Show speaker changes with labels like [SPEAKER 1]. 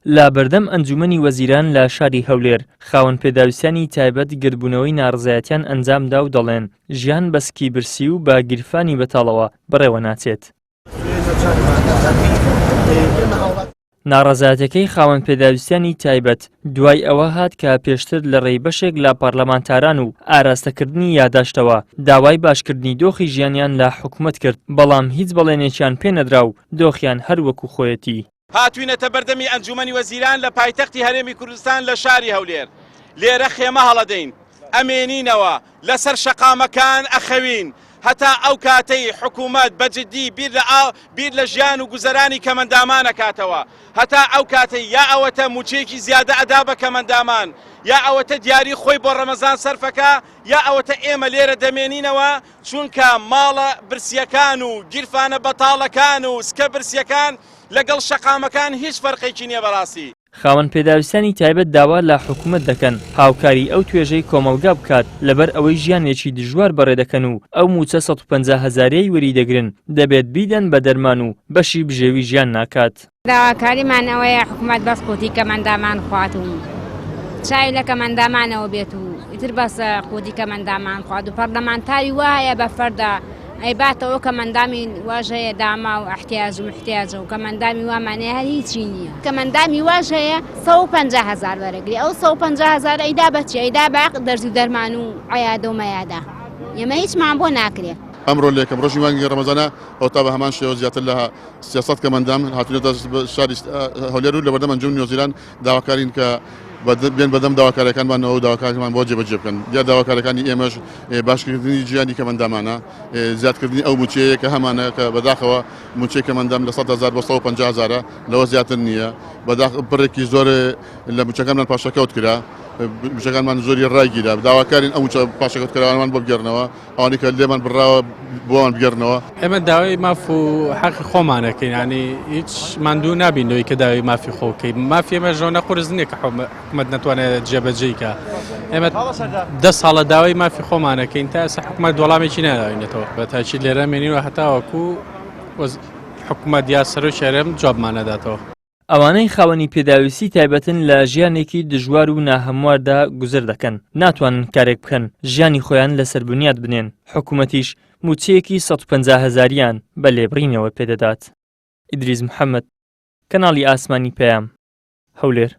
[SPEAKER 1] لا بەردەم ئەنجومەنی وەزیران لە شاری هەولێر خاوەن پێداویستانی تایبەت گرتبوونەوەی ناڕزایەتیان ئەنجامدا و دەڵێن ژیان بەسکی برسی و بە گیرفانی بەتاڵەوە بڕێوە ناچێت. ناڕەزایەتەکەی خاوەن پێداویستانی تایبەت دوای ئەوە هات کە پێشتر لە ڕێی بەشێک لە پەرلەمانتاران و ئاراستەکردنی یادداشتەوە داوای باشکردنی دۆخی ژیانیان لە حکوومەت کرد، بەڵام هیچ بەڵێنێکیان پێنەدرا و دۆخیان هەروەکو خۆیەتی.
[SPEAKER 2] هاتوینەتە بەردەمی ئەنجومەنی وەزیران لە پایتەختی هەرێمی کوردستان لە شاری هەولێر. لێرە خێمە هەڵەدەین، ئەمێنینەوە لەسەر شەقامەکان ئەخەوین هەتا ئەو کاتەی حکوومەت بەجددی بیر لە ژیان و گوزەرانی کەمەندامان ئەکاتەوە، هەتا ئەو کاتەی یا ئەوەتە موچێکی زیادە ئەدا بە کەمەندامان، یا ئەوەتە دیاری خۆی بۆ ڕەمەزان سەرفەکە، یا ئەوەتە ئێمە لێرە دەمێنینەوە چونکە ماڵە برسیەکان و گیرفانە بەتاڵەکان و سکە برسیەکان لەگەڵ شەقامەکان هیچ فەرقێکی نییە بەڕاستی.
[SPEAKER 1] خاوەن پێداویستانی تایبەت داوا لە حکوومەت دەکەن هاوکاری ئەو توێژەی کۆمەلگا بکات لەبەر ئەوەی ژیانێکی دژوار بەڕێدەکەن و ئەو موچە 150,000 وەریدەگرن دەبێت بیدەن بە دەرمان و بەشی بژێوی ژیان ناکات.
[SPEAKER 3] داواکاریمان ئەوەیە حکوومەت بەس قوتی کەمەندامان خوات و چاوی لە کەمەندامانەوە بێت و ئیتر بەسە قوتی کەمەندامان خوات و پەرلەمانتاری وایە بە فەردە ئەیباتەوە کەمەندامی واژەیە داما و احتیاج و محتیاجە و کەمەندامی وامانەیە هەر هیچی نییە. کەمەندامی واژەیە 150,000 وەرەگری، ئەو 150,000 ئەیدا بەچی ئەیدا باق دەرز و دەرمان و عەیادە و مەیادە، ئێمە هیچمان بۆ ناکرێت.
[SPEAKER 4] ئەمڕۆ لێکم ڕۆژی مانگی ڕەمەزانە ئەو تا بە هەمان شێوە زیاتر لە 300 کەمەندام هاتوونەتە شاری هەولێر و لە بەردەم ئەنجومەنی وەزیران داواکارین کە بێن بەدەم داواکاریەکانمانەوە و داواکاریمان بۆ جێبەجێ بکەن. دیار داواکاریەکانی ئێمەش باشکردنی ژیانی کەمەندامانە، زیادکردنی ئەو موچەیە کە هەمانە کە بەداخەوە موچەی کەمەندام لە 100,000 بۆ 150,000 لەوە زیاتر نییە. بەڕێکی زۆر لە موچەکانمان پاشەکەوت کرا، موچەکانمان زۆری ڕایگیرا، داواکارین ئەو موچە پاشەکەوتکراوانمان بۆ بگەڕنەوە، ئەوانەی کە لێمان بڕاوە بۆمان بگەڕنەوە.
[SPEAKER 5] ئێمە داوای ماف و حەقی خۆمانەکەین، ینی هیچ ماندوو نابینەوەی کە داوای مافی خۆکەی. مافی ئێمە ژۆنە قورزنیە کە حکوومەت نەتوانێت جێبەجێیکە. ئێمە 10 ساڵە داوای مافی خۆمانەکەین تا ئێستا حکوومەت وەڵامێکی نەداوینێتەوە. بەتاکید لێرە مێنینەوە هەتاوەکو حکوومەت یا سەرۆکی شارێم جوابمان نەداتەوە.
[SPEAKER 1] ئەوانەی خاوەنی پێداویستی تایبەتن لە ژیانێکی دژوار و ناهەمواردا گوزەر دەکەن، ناتوانن کارێک بکەن، ژیانی خۆیان لەسەر بنیاد بنێن، حکوومەتیش موچەیەکی 150,000 بە لێبڕینەوە پێدەدات. ئیدریس محەممەد، کەناڵی ئاسمانی پەیام، هەولێر.